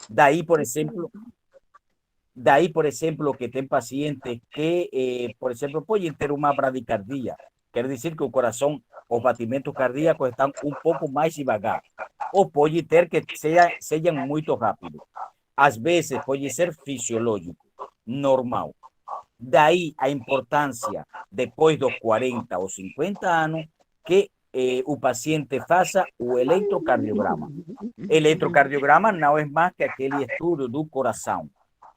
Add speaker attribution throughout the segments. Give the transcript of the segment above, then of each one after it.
Speaker 1: Daí, por exemplo, daí, por exemplo, que tem pacientes que, por exemplo, podem ter uma bradicardia. Quer dizer que o coração, os batimentos cardíacos estão um pouco mais devagar. Ou pode ter que sejam muito rápidos. Às vezes pode ser fisiológico, normal. Daí a importância, depois dos 40 ou 50 anos, que o paciente faça o eletrocardiograma. Eletrocardiograma não é mais que aquele estudo do coração,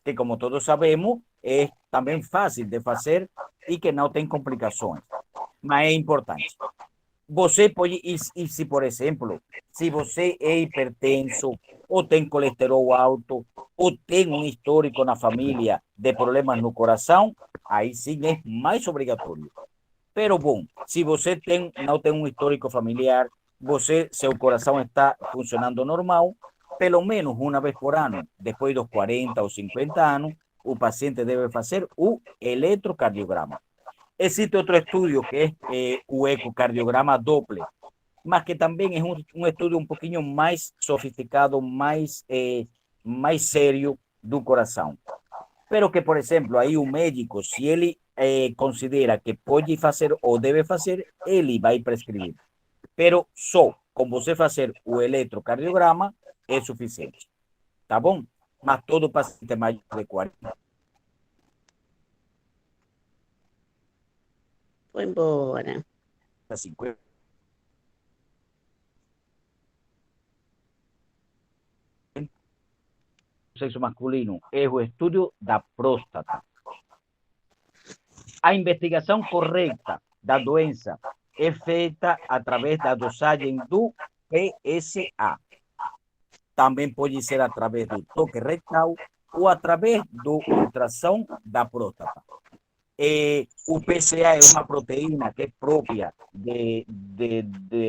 Speaker 1: que, como todos sabemos, é também fácil de fazer e que não tem complicações, mas é importante. Você pode, e se, por exemplo, se você é hipertenso, ou tem colesterol alto, ou tem um histórico na família de problemas no coração, aí sim é mais obrigatório. Pero bom, se você não tem um histórico familiar, seu coração está funcionando normal, pelo menos uma vez por ano, depois dos 40 ou 50 anos, o paciente deve fazer o eletrocardiograma. Existe otro estudio que es o ecocardiograma Doppler, más que también es un estudio un poquito más sofisticado, más serio do coração. Pero que, por exemplo, aí o médico, se ele considera que pode fazer ou deve fazer, ele vai prescrever. Pero só com você fazer o eletrocardiograma é suficiente. Tá bom? Mas todo paciente maior de 40,
Speaker 2: Foi embora.
Speaker 1: 50, sexo masculino, é o estudio da próstata. A investigação correta da doença é feita através da dosagem do PSA. Também pode ser através do toque retal ou através do ultrassom da próstata. O PSA é uma proteína que é própria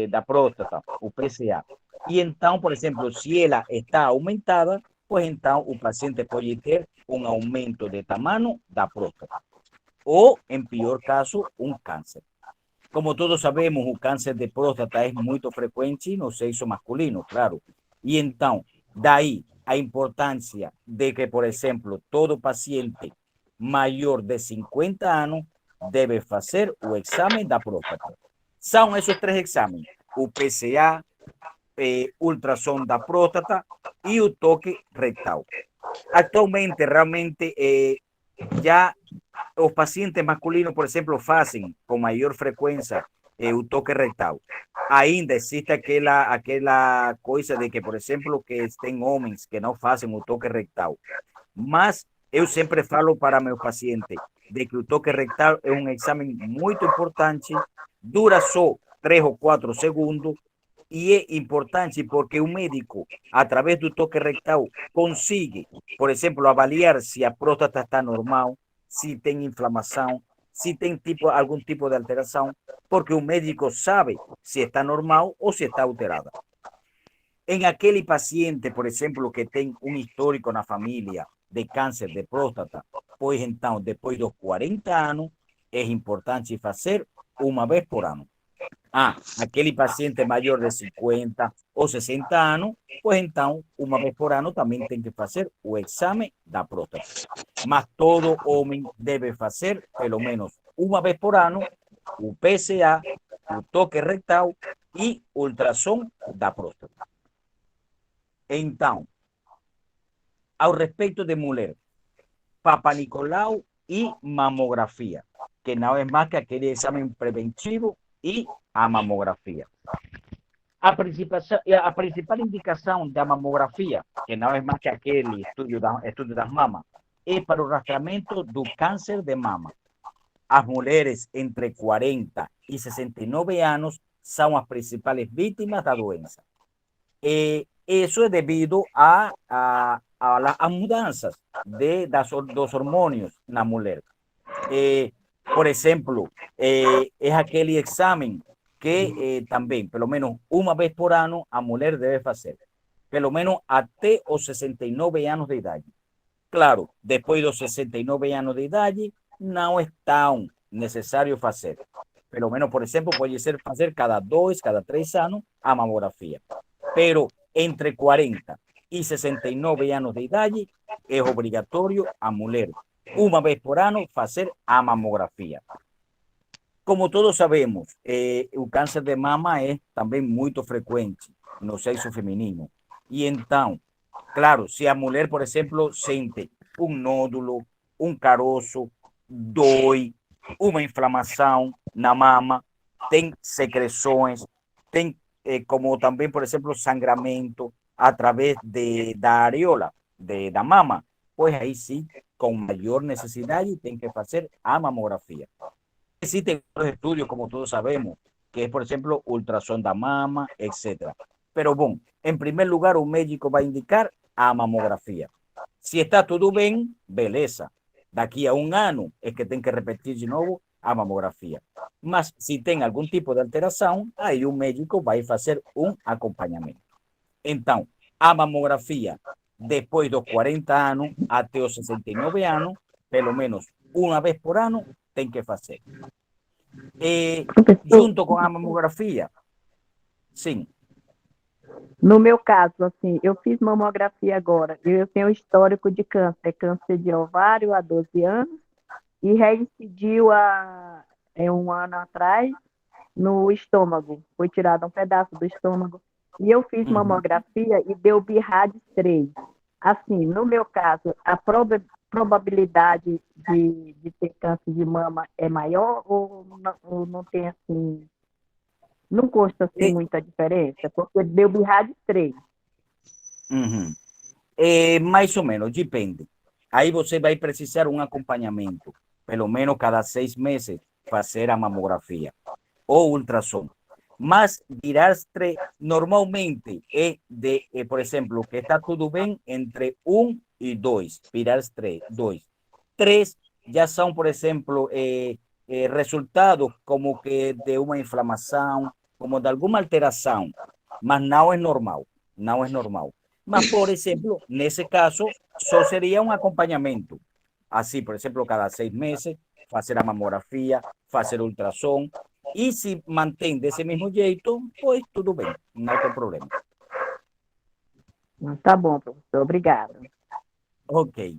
Speaker 1: da próstata, o PSA. E então, por exemplo, se ela está aumentada, pois então o paciente pode ter um aumento de tamanho da próstata. Ou, em pior caso, um câncer. Como todos sabemos, o câncer de próstata é muito frequente no sexo masculino, claro. E então, daí a importância de que, por exemplo, todo paciente maior de 50 anos deve fazer o exame da próstata. São esses três exames: o PSA, ultrassom da próstata e o toque retal. Atualmente, realmente, já os pacientes masculinos, por exemplo, fazem com maior frequência o toque retal. Ainda existe aquela coisa de que, por exemplo, que tem homens que não fazem o toque retal. Mas eu sempre falo para meus pacientes de que o toque retal é um exame muito importante, dura só 3 ou 4 segundos, e é importante porque o médico, através do toque retal, consegue, por exemplo, avaliar se a próstata está normal, se tem inflamação, se tem algum tipo de alteração, porque o médico sabe se está normal ou se está alterada. Em aquele paciente, por exemplo, que tem um histórico na família de câncer de próstata, pois então, depois dos 40 anos, é importante fazer uma vez por ano. Aquele paciente maior de 50 ou 60 anos, pois então, uma vez por ano, também tem que fazer o exame da próstata. Mas todo homem deve fazer, pelo menos uma vez por ano, o PSA, o toque retal e ultrassom da próstata. Então, ao respeito de mulher, Papa Nicolau e mamografia, que não é mais que aquele exame preventivo e a mamografia. A principal indicação da mamografia, que não é mais que aquele estudo das mamas, é para o rastreamento do câncer de mama. As mulheres entre 40 e 69 anos são as principais vítimas da doença. Isso é devido a mudanças dos hormônios na mulher. Por exemplo, é aquele exame que também, pelo menos uma vez por ano, a mulher deve fazer. Pelo menos até os 69 anos de idade. Claro, depois dos 69 anos de idade, não é tão necessário fazer. Pelo menos, por exemplo, pode ser fazer cada 2, cada 3 anos a mamografia. Pero entre 40 y 69 años de edad, es obligatorio a mulher una vez por año hacer a mamografía. Como todos sabemos, el cáncer de mama es también muy frecuente no sexo femenino. Y entonces, claro, si a mulher, por ejemplo, siente un nódulo, un caroço, dói, uma inflamação na mama, tem secreções, tem como também, por exemplo, sangramento a través da areola da mama, pues aí sim, com maior necessidade, tem que fazer a mamografia. Existen otros estudios, como todos sabemos, que es, por ejemplo, ultrasonda mama, etcétera. Pero, bueno, en primer lugar, un médico va a indicar a mamografía. Si está todo bien, beleza. De aquí a un año es que tienen que repetir de nuevo a mamografía. Mas, si tiene algún tipo de alteración, ahí un médico va a hacer un acompañamiento. Entonces, a mamografía, después de los 40 años hasta los 69 años, pelo menos una vez por año, tienen que hacer.
Speaker 2: Professor,
Speaker 1: Junto com a mamografia, sim.
Speaker 2: no meu caso, assim, eu fiz mamografia agora. Eu tenho histórico de câncer, câncer de ovário há 12 anos e reincidiu há um ano atrás no estômago. Foi tirado um pedaço do estômago. E eu fiz
Speaker 1: Uhum.
Speaker 2: mamografia e deu BIRADS 3. Assim, no meu caso, a probabilidade de ter câncer de mama é maior ou não tem assim, não consta assim
Speaker 1: E,
Speaker 2: muita diferença? Porque deu BIRADS 3.
Speaker 1: uhum. Mais ou menos, depende. Aí você vai precisar um acompanhamento, pelo menos cada 6 meses, fazer a mamografia ou ultrassom. Mas dirastre normalmente é de, por exemplo, que está tudo bem entre 1 e 2, dirastre 2. 3 já são, por exemplo, resultados como que de uma inflamação, como de alguma alteração, mas não é normal, não é normal. Mas, por exemplo, nesse caso, só seria um acompanhamento. Assim, por exemplo, cada 6 meses, fazer a mamografia, fazer ultrassom, e se mantém desse mesmo jeito, pois tudo bem, não tem problema.
Speaker 2: Tá bom, professor, obrigada.
Speaker 1: Ok.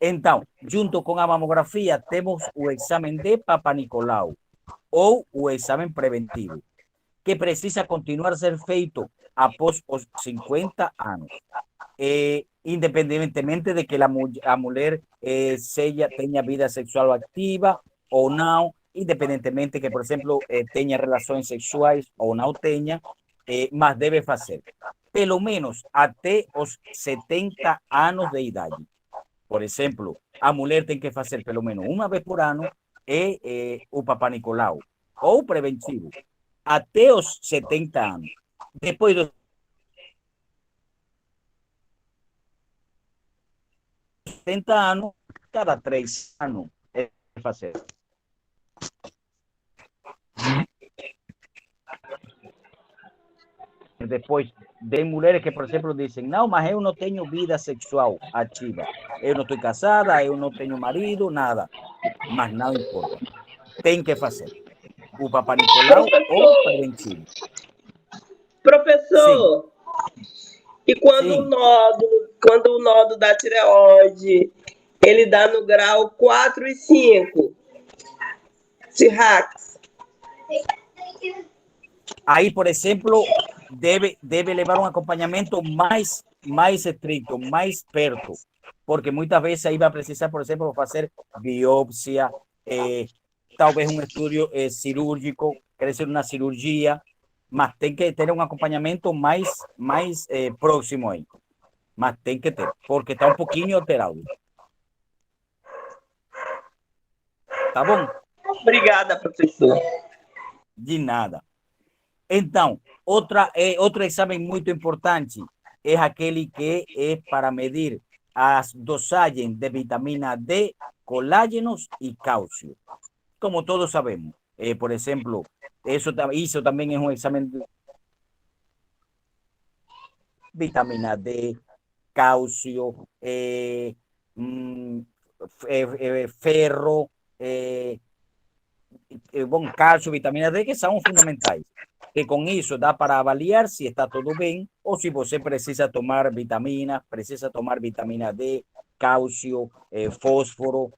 Speaker 1: Então, junto com a mamografia, temos o exame de Papa Nicolau ou o exame preventivo, que precisa continuar a ser feito após os 50 anos. Independentemente de que a mulher tenha vida sexual activa ou não, independentemente que, por exemplo, tenha relações sexuais ou não tenha, mas deve fazer. Pelo menos até os 70 anos de idade. Por exemplo, a mulher tem que fazer pelo menos uma vez por ano o Papa Nicolau, ou preventivo, até os 70 anos. Depois dos 70 anos, cada 3 anos é fazer. Depois, tem mulheres que, por exemplo, dizem, não, mas eu não tenho vida sexual ativa. Eu não estou casada, eu não tenho marido, nada. Mas não importa. Tem que fazer. O Papa Nicolau ou
Speaker 3: Professor,
Speaker 1: preventivo. Sim,
Speaker 3: professor, e
Speaker 1: sim.
Speaker 3: quando o nódulo da tireoide, ele dá no grau 4 e 5, Cirrax.
Speaker 1: Aí, por exemplo, deve levar um acompanhamento mais estrito, mais perto, porque muitas vezes aí vai precisar, por exemplo, fazer biópsia, talvez um estudo cirúrgico, quer dizer, uma cirurgia, mas tem que ter um acompanhamento mais próximo aí. Mas tem que ter, porque está um pouquinho alterado. Tá bom?
Speaker 3: Obrigada, professor.
Speaker 1: De nada. Então, outro exame muito importante é aquele que é para medir as dosagens de vitamina D, colágenos e cálcio. Como todos sabemos, por exemplo, isso também é um exame de vitamina D, cálcio, ferro, bom, cálcio, vitamina D, que são fundamentais. Que com isso dá para avaliar se está tudo bem ou se você precisa tomar vitaminas, precisa tomar vitamina D, cálcio, fósforo,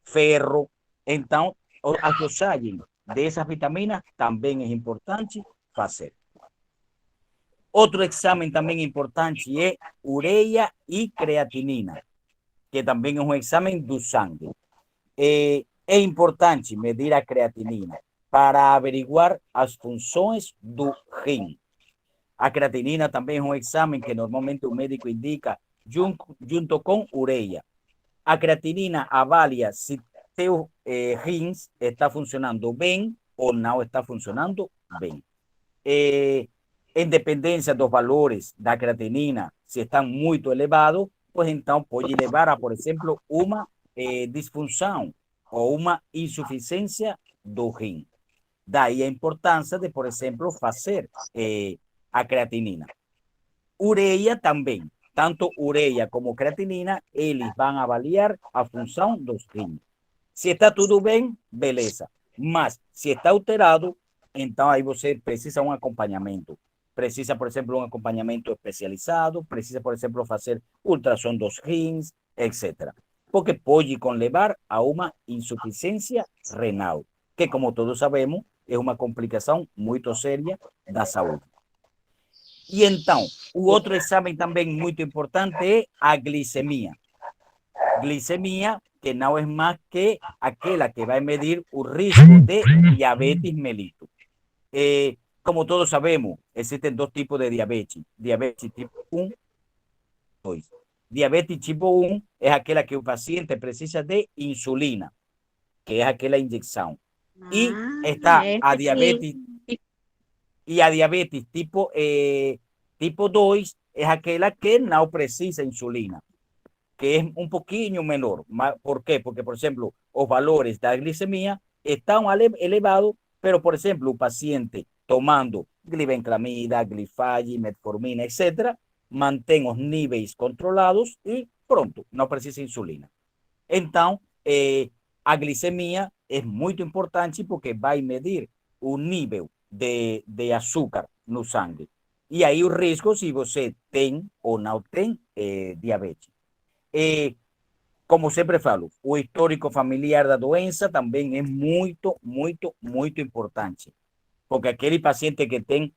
Speaker 1: ferro. Então, a dosagem dessas vitaminas também é importante fazer. Outro exame também importante é ureia e creatinina, que também é um exame do sangue. É importante medir a creatinina para averiguar as funções do rim. A creatinina também é um exame que normalmente o médico indica junto com ureia. A creatinina avalia se teu rins está funcionando bem ou não está funcionando bem. Em dependência dos valores da creatinina, se estão muito elevados, pues então pode levar a, por exemplo, uma disfunção ou uma insuficiência do rim. Daí a importância de, por exemplo, fazer a creatinina. Ureia também. Tanto ureia como creatinina, eles vão avaliar a função dos rins. Se está tudo bem, beleza. Mas se está alterado, então aí você precisa um acompanhamento. Precisa, por exemplo, um acompanhamento especializado, precisa, por exemplo, fazer ultrassom dos rins, etc. Porque pode levar a uma insuficiência renal, que, como todos sabemos, é uma complicação muito séria da saúde. E então, o outro exame também muito importante é a glicemia. Glicemia, que não é mais que aquela que vai medir o risco de diabetes mellitus. Como todos sabemos, existen dos tipos de diabetes. Diabetes tipo 1 y 2. Diabetes tipo 1 es aquella que el paciente precisa de insulina, que es aquella inyección. Y está a diabetes, y a diabetes tipo 2 es aquella que no precisa insulina, que es un poquito menor. ¿Por qué? Porque, por ejemplo, los valores de la glicemia están elevados, pero, por ejemplo, un paciente tomando glibenclamida, glifage, metformina, etc., mantém os níveis controlados e pronto, não precisa insulina. Então, a glicemia é muito importante porque vai medir o nível de açúcar no sangue. E aí o risco se você tem ou não tem diabetes. Como sempre falo, o histórico familiar da doença também é muito, muito, muito importante. Porque aquele paciente que tem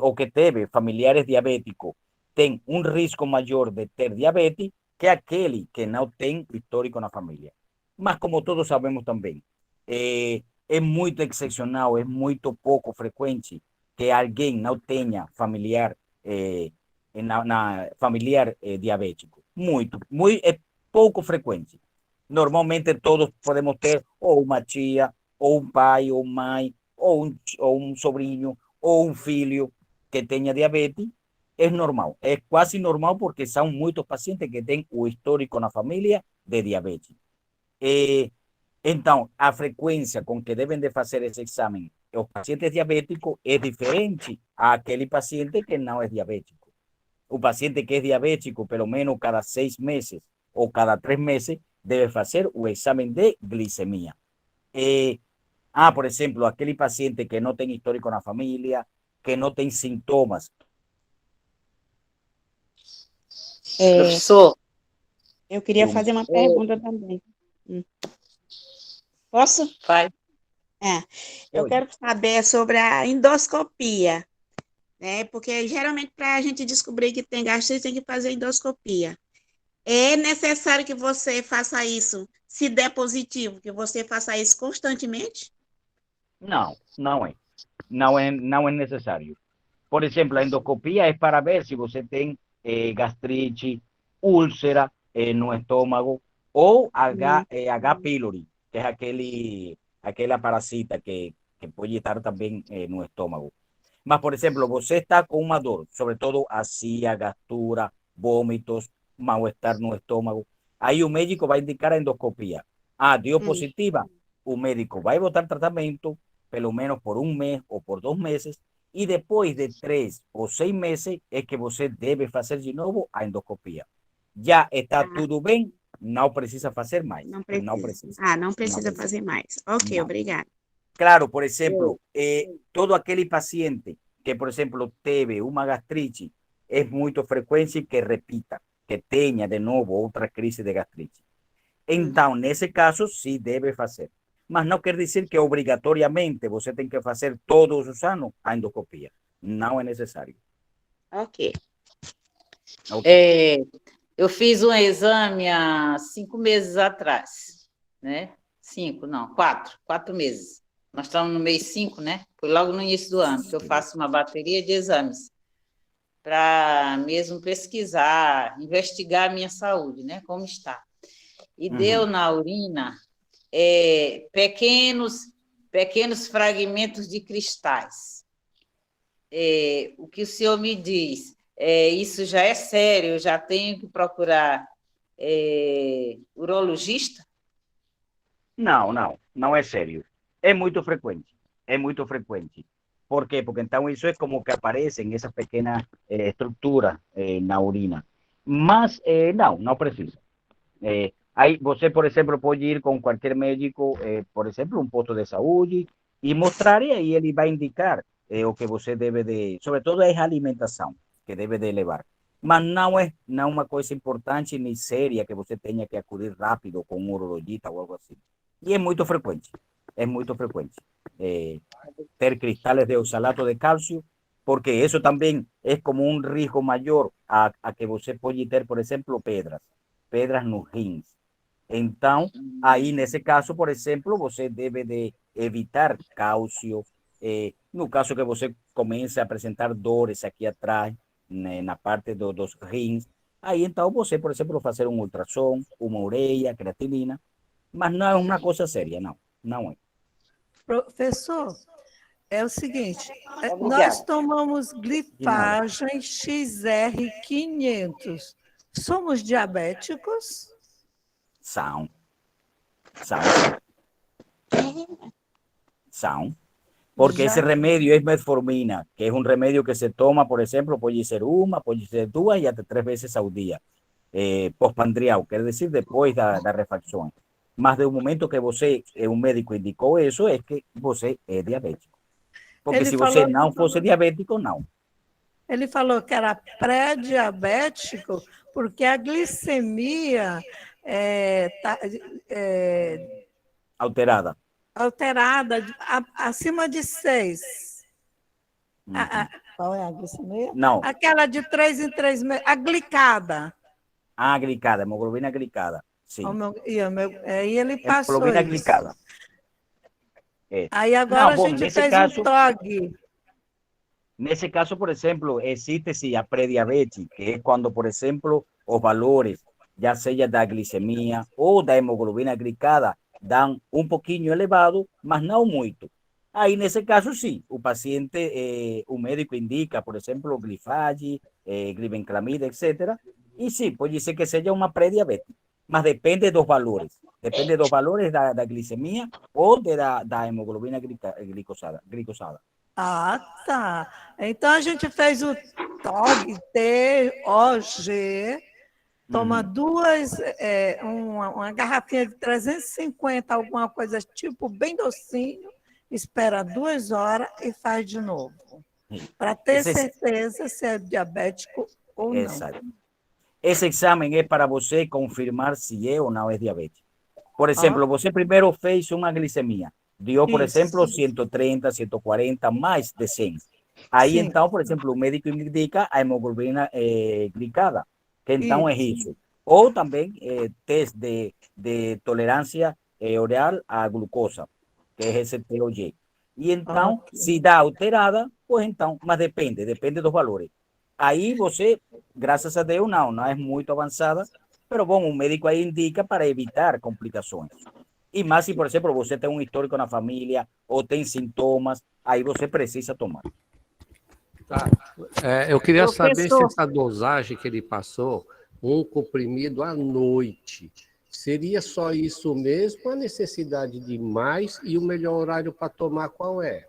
Speaker 1: ou que teve familiares diabéticos tem um risco maior de ter diabetes que aquele que não tem histórico na família. Mas como todos sabemos também, é muito excepcional, é muito pouco frequente que alguém não tenha familiar familiar diabético. É pouco frequente. Normalmente todos podemos ter ou uma tia, ou um pai, ou mãe, ou um sobrinho, ou um filho que tenha diabetes. É normal, é quase normal porque são muitos pacientes que têm o histórico na família de diabetes. Então, a frequência com que devem de fazer esse exame os pacientes diabéticos é diferente àquele paciente que não é diabético. O paciente que é diabético, pelo menos cada 6 meses ou cada 3 meses, deve fazer o exame de glicemia. Por exemplo, aquele paciente que não tem histórico na família, que não tem sintomas.
Speaker 4: Professor, eu queria fazer uma pergunta também. Posso?
Speaker 3: Vai.
Speaker 4: Eu quero saber sobre a endoscopia, né? Porque geralmente para a gente descobrir que tem gastrite tem que fazer endoscopia. É necessário que você faça isso, se der positivo, que você faça isso constantemente?
Speaker 1: Não, não é. Não é necessário. Por exemplo, a endoscopia é para ver se você tem gastrite, úlcera no estômago ou H. pylori, que é aquela parasita que pode estar também no estômago. Mas, por exemplo, você está com uma dor, sobretudo azia, gastura, vômitos, mal-estar no estômago. Aí o médico vai indicar a endoscopia. Deu positiva, o médico vai botar tratamento, pelo menos por 1 mês ou por 2 meses, e depois de 3 ou 6 meses é que você deve fazer de novo a endoscopia. Já está tudo bem, não precisa fazer mais.
Speaker 4: Não precisa.
Speaker 1: Não precisa.
Speaker 4: Ah, não precisa fazer mais. Ok,
Speaker 1: Não.
Speaker 4: obrigada.
Speaker 1: Claro, por exemplo, todo aquele paciente que, por exemplo, teve uma gastrite, é muito frequente que repita, que tenha de novo outra crise de gastrite. Então, nesse caso, sim deve fazer. Mas não quer dizer que obrigatoriamente você tem que fazer todos os anos a endoscopia. Não é necessário.
Speaker 4: Ok.
Speaker 5: Eu fiz um exame há 5 meses atrás, né? 5, não, 4 meses. Nós estamos no mês 5, né? Foi logo no início do ano que eu faço uma bateria de exames para mesmo pesquisar, investigar a minha saúde, né? Como está. E deu na urina pequenos fragmentos de cristais. O que o senhor me diz? Isso já é sério? Eu já tenho que procurar urologista?
Speaker 1: Não é sério. É muito frequente. ¿Por quê? Porque então isso é como que aparecem essas pequenas estruturas na urina. Mas não precisa. Aí você, por exemplo, pode ir com qualquer médico, por exemplo, um posto de saúde, e mostrar, e aí ele vai indicar o que você deve de, sobretudo é a alimentação que deve de levar. Mas não é uma coisa importante nem séria que você tenha que acudir rápido com um urologista ou algo assim. E é muito frequente, ter cristales de oxalato de calcio, porque eso también es como un riesgo mayor a que você pode ter, por exemplo, pedras nos rins. Então, aí nesse caso, por exemplo, você deve de evitar cálcio. No caso que você comece a apresentar dores aqui atrás, né, na parte dos rins, aí então você, por exemplo, fazer um ultrassom, uma ureia, creatinina, mas não é uma coisa séria, não é.
Speaker 6: Professor, é o seguinte,
Speaker 5: Obrigada.
Speaker 6: nós tomamos glifagem XR500. Somos diabéticos?
Speaker 1: São. Porque esse remédio é metformina, que é um remédio que se toma, por exemplo, pode ser uma, pode ser duas e até 3 vezes ao dia. Pós-pandrial, quer dizer, depois da refacção. Mas do momento que você, um médico indicou isso, é que você é diabético. Porque se você não fosse diabético, não.
Speaker 6: Ele falou que era pré-diabético porque a glicemia
Speaker 1: Alterada.
Speaker 6: Acima de 6. Qual é a glicemia?
Speaker 1: Não.
Speaker 6: Aquela de 3 em 3 meses. A glicada.
Speaker 1: A glicada, hemoglobina glicada. Sim.
Speaker 6: E ele passou
Speaker 1: hemoglobina
Speaker 6: isso.
Speaker 1: Glicada.
Speaker 6: Aí agora a gente fez um TOG.
Speaker 1: Nesse caso, por exemplo, existe sim a pré-diabetes, que é quando, por exemplo, os valores, já seja da glicemia ou da hemoglobina glicada, dão um pouquinho elevado, mas não muito. Aí, nesse caso, sim, o paciente, o médico indica, por exemplo, glifage, glibenclamida, etc. E sim, pode ser que seja uma pré-diabetes, mas depende dos valores. Depende dos valores da glicemia ou da hemoglobina glicosada.
Speaker 6: Ah, tá. Então a gente fez o TOG, T-O-G, toma uma garrafinha de 350, alguma coisa tipo bem docinho, espera 2 horas e faz de novo. Para ter certeza se é diabético ou não.
Speaker 1: Exato. Esse exame é para você confirmar se é ou não é diabético. Por exemplo, você primeiro fez uma glicemia. Dio, por exemplo, 130, 140, mais de 100. Aí, então, por exemplo, o médico indica a hemoglobina glicada, que então é isso. Ou também teste de tolerância oral à glucosa, que é esse TOG. E então, se dá alterada, pois então, mas depende dos valores. Aí você, graças a Deus, não é muito avançada, mas bom, o médico aí indica para evitar complicações. E mais se, por exemplo, você tem um histórico na família ou tem sintomas, aí você precisa tomar.
Speaker 7: Tá. Eu queria saber se essa dosagem que ele passou, um comprimido à noite, seria só isso mesmo, a necessidade de mais e o melhor horário para tomar qual é?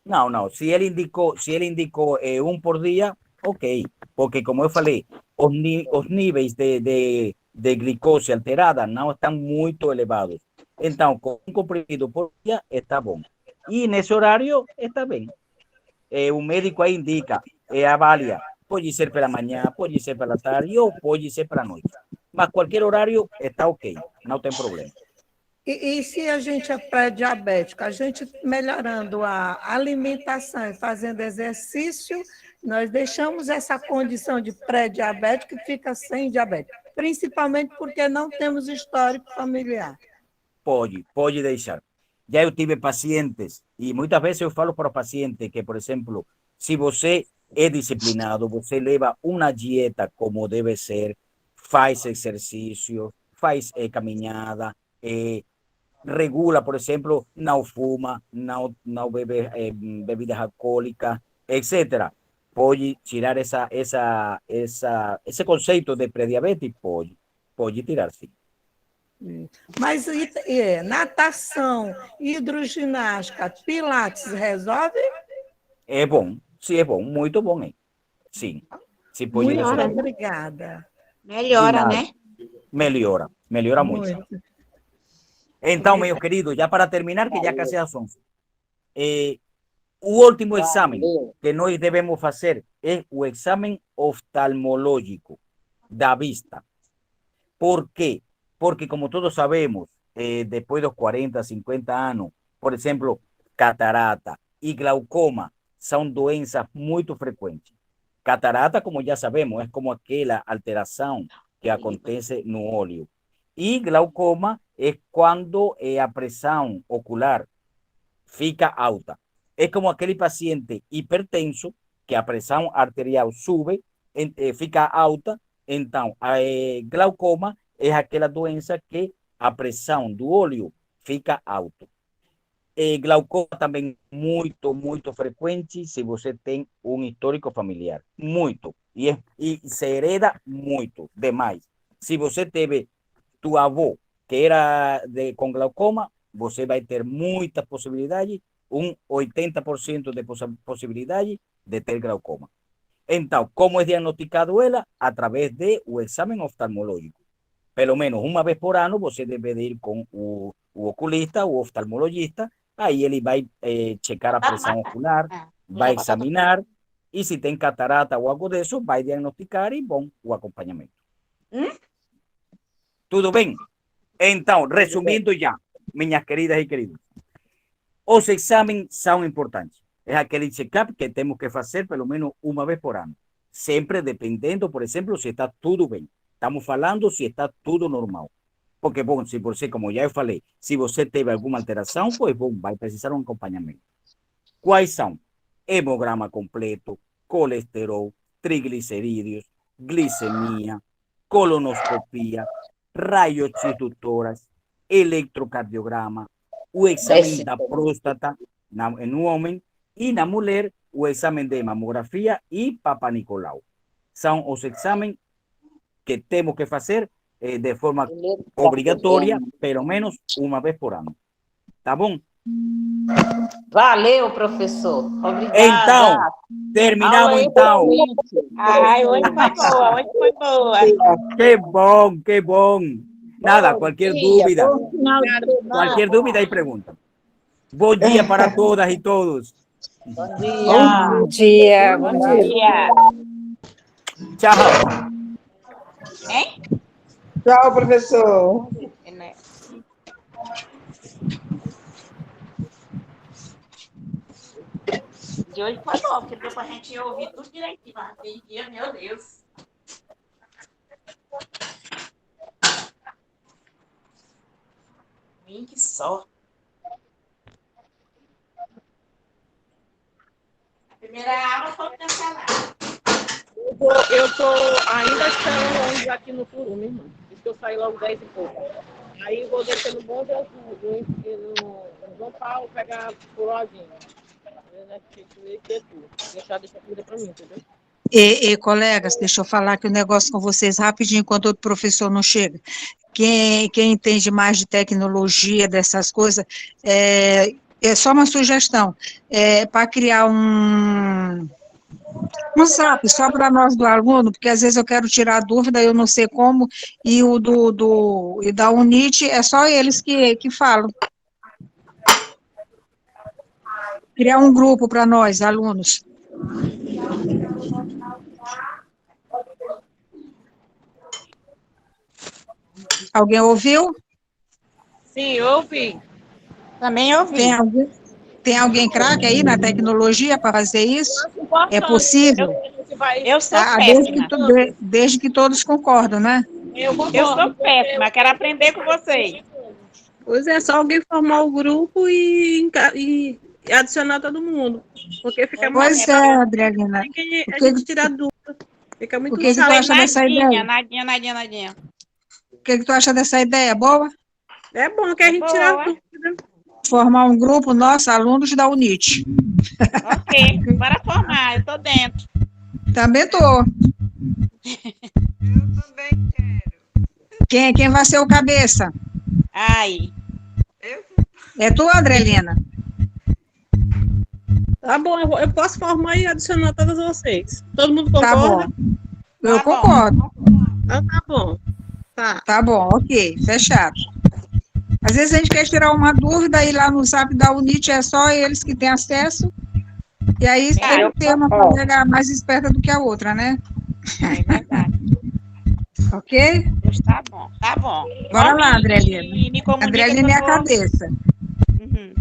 Speaker 1: Não. Se ele indicou um por dia, ok. Porque, como eu falei, os níveis de de glicose alterada não estão muito elevados. Então, com um comprimido por dia, está bom. E nesse horário, está bem. O médico aí indica, avalia, pode ser pela manhã, pode ser pela tarde ou pode ser pela noite. Mas qualquer horário está ok, não tem problema.
Speaker 6: E se a gente é pré-diabético, a gente melhorando a alimentação e fazendo exercício, nós deixamos essa condição de pré-diabético e fica sem diabetes, principalmente porque não temos histórico familiar.
Speaker 1: Pode deixar. Já eu tive pacientes, e muitas vezes eu falo para o paciente que, por exemplo, se você é disciplinado, você leva uma dieta como deve ser, faz exercício, faz caminhada, regula, por exemplo, não fuma, não bebe bebidas alcoólicas, etc. Pode tirar esse conceito de pré-diabetes? Pode tirar, sim.
Speaker 6: Mas natação, hidroginástica, pilates resolve?
Speaker 1: É bom, sim, é bom, muito bom, hein? Sim, se pode
Speaker 6: Muito
Speaker 1: resolver.
Speaker 6: obrigada.
Speaker 4: Melhora, né?
Speaker 1: Melhora muito. Então, meus queridos, já para terminar, que já casi as 11. O último exame que nós devemos fazer é o exame oftalmológico da vista. ¿Por quê? Porque, como todos sabemos, depois dos 40, 50 anos, por exemplo, catarata e glaucoma são doenças muito frequentes. Catarata, como já sabemos, é como aquela alteração que acontece no olho. E glaucoma é quando a pressão ocular fica alta. É como aquele paciente hipertenso que a pressão arterial sube, fica alta. Então, a glaucoma é aquela doença que a pressão do olho fica alta. Glaucoma também muito frequente se você tem um histórico familiar. Muito. E se hereda muito, demais. Se você teve tu avô que era com glaucoma, você vai ter muita possibilidade, 80% de possibilidade de ter glaucoma. Então, como é diagnosticado ela? Através do exame oftalmológico. Pelo menos uma vez por ano, você deve ir com o oculista, o oftalmologista, aí ele vai checar a pressão ocular, vai examinar, e se tem catarata ou algo disso, vai diagnosticar e, bom, o acompanhamento. Tudo bem? Então, resumindo já, minhas queridas e queridos, os exames são importantes. É aquele check-up que temos que fazer pelo menos uma vez por ano. Sempre dependendo, por exemplo, se está tudo bem. Estamos falando se está tudo normal. Porque, bom, se você, como já eu falei, se você teve alguma alteração, pois, bom, vai precisar um acompanhamento. Quais são? Hemograma completo, colesterol, triglicerídeos, glicemia, colonoscopia, raio-x do tórax, eletrocardiograma, o exame da próstata no homem e na mulher, o exame de mamografia e Papa Nicolau. São os exames que temos que fazer de forma obrigatória, pelo menos uma vez por ano. Tá bom?
Speaker 5: Valeu, professor. Obrigada.
Speaker 1: Então, terminamos então.
Speaker 4: Ai, hoje foi boa.
Speaker 1: Que bom. Nada, qualquer dúvida aí pergunta. Bom dia para todas e todos.
Speaker 5: Bom dia.
Speaker 4: Bom dia.
Speaker 1: Tchau.
Speaker 4: Hein?
Speaker 3: Tchau, professor.
Speaker 4: De hoje foi bom, porque deu pra gente ouvir tudo direitinho. Mas tem dia, meu Deus. Que só. A primeira aula foi cancelada.
Speaker 8: Eu estou ainda esperando ônibus aqui no Turu, minha irmã. Diz que eu saí logo 10 e pouco. Aí eu vou descer no bonde no João Paulo, pegar por Lojinha. Deixar comida para mim, entendeu?
Speaker 9: Colegas, deixa eu falar aqui um negócio com vocês rapidinho, enquanto o professor não chega. Quem entende mais de tecnologia, dessas coisas, é só uma sugestão, para criar Um zap, só para nós do aluno, porque às vezes eu quero tirar a dúvida, eu não sei como, e o e da UNIT é só eles que falam. Criar um grupo para nós, alunos. Alguém ouviu?
Speaker 8: Sim, eu ouvi.
Speaker 4: Também ouvi.
Speaker 9: Tem alguém craque aí na tecnologia para fazer isso? É possível?
Speaker 4: Eu sou
Speaker 9: Ah,
Speaker 4: péssima.
Speaker 9: desde que todos concordam, né?
Speaker 4: Eu sou péssima, quero aprender com vocês.
Speaker 8: Pois é, só alguém formar o grupo e adicionar todo mundo. Porque fica mais
Speaker 9: Pois é, Adriana.
Speaker 8: que a gente tirar dúvida. Fica muito
Speaker 9: O que tu acha dessa ideia?
Speaker 4: Nadinha.
Speaker 9: O que tu acha dessa ideia? Boa?
Speaker 8: É bom que a gente tira dúvida.
Speaker 9: Formar um grupo, nós, alunos da UNIT.
Speaker 4: Ok, bora formar, eu tô dentro.
Speaker 9: Também tô.
Speaker 10: Eu também quero.
Speaker 9: Quem vai ser o cabeça?
Speaker 4: Aí.
Speaker 9: É tu, Andrelina?
Speaker 8: Tá bom, eu posso formar e adicionar todas vocês. Todo mundo
Speaker 9: Tá
Speaker 8: concorda?
Speaker 9: bom. Eu concordo.
Speaker 8: Então tá bom.
Speaker 9: Tá bom, ok, fechado. Às vezes a gente quer tirar uma dúvida e lá no Zap da UNIT é só eles que têm acesso. E aí sempre tem uma colega mais esperta do que a outra, né?
Speaker 4: É verdade.
Speaker 9: Ok?
Speaker 4: Tá bom, tá bom.
Speaker 9: Bora lá, Andrelina. Andrelina é a cabeça.
Speaker 4: Uhum.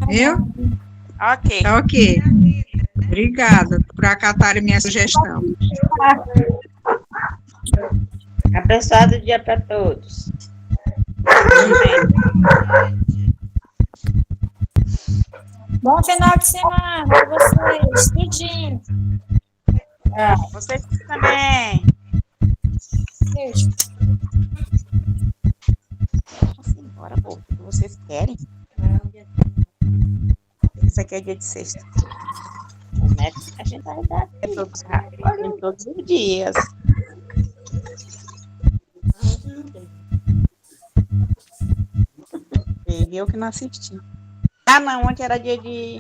Speaker 9: Viu?
Speaker 4: Ok.
Speaker 9: Ok. Obrigada por acatarem minha sugestão.
Speaker 4: Abençoado dia para todos.
Speaker 11: Bom final de semana para vocês, tudinho.
Speaker 4: Vocês também.
Speaker 11: Beijo.
Speaker 4: Vamos embora, pô. O que vocês querem? Isso aqui é dia de sexta. Como é que a gente vai dar em todos os dias? Eu que não assisti. Ah, não, ontem era dia de...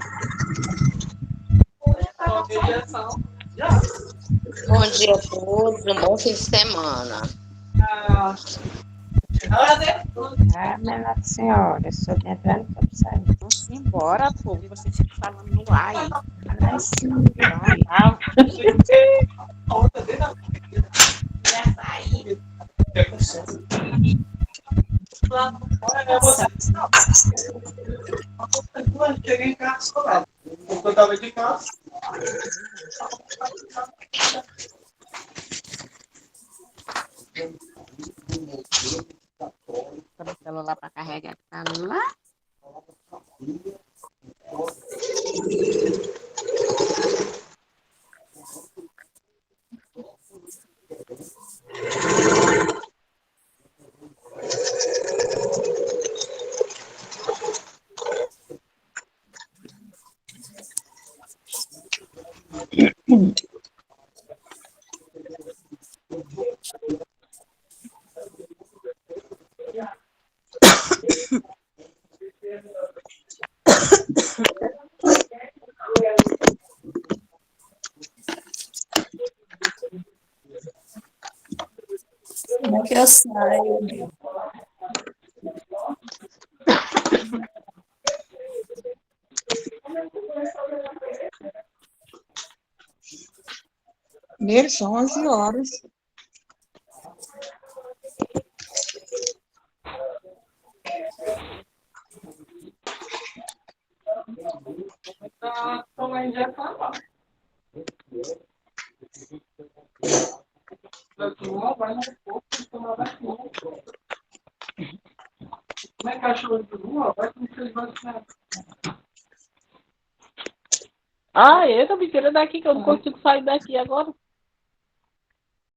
Speaker 12: Bom dia a todos, um bom fim de semana.
Speaker 4: Minha senhora, eu sou de entrando e tô saindo. Vamos embora, pô. Você fica falando no ar aí. Ai, sim.
Speaker 13: Cheguei em casa, eu tava de casa.
Speaker 4: Bota o celular para carregar, tá lá.
Speaker 11: Como é que eu saio?
Speaker 9: Primeiro, são 11 horas.
Speaker 13: Como é que achou de rua? Vai com vocês dois.
Speaker 8: Eita, me tira daqui que eu não consigo sair daqui agora.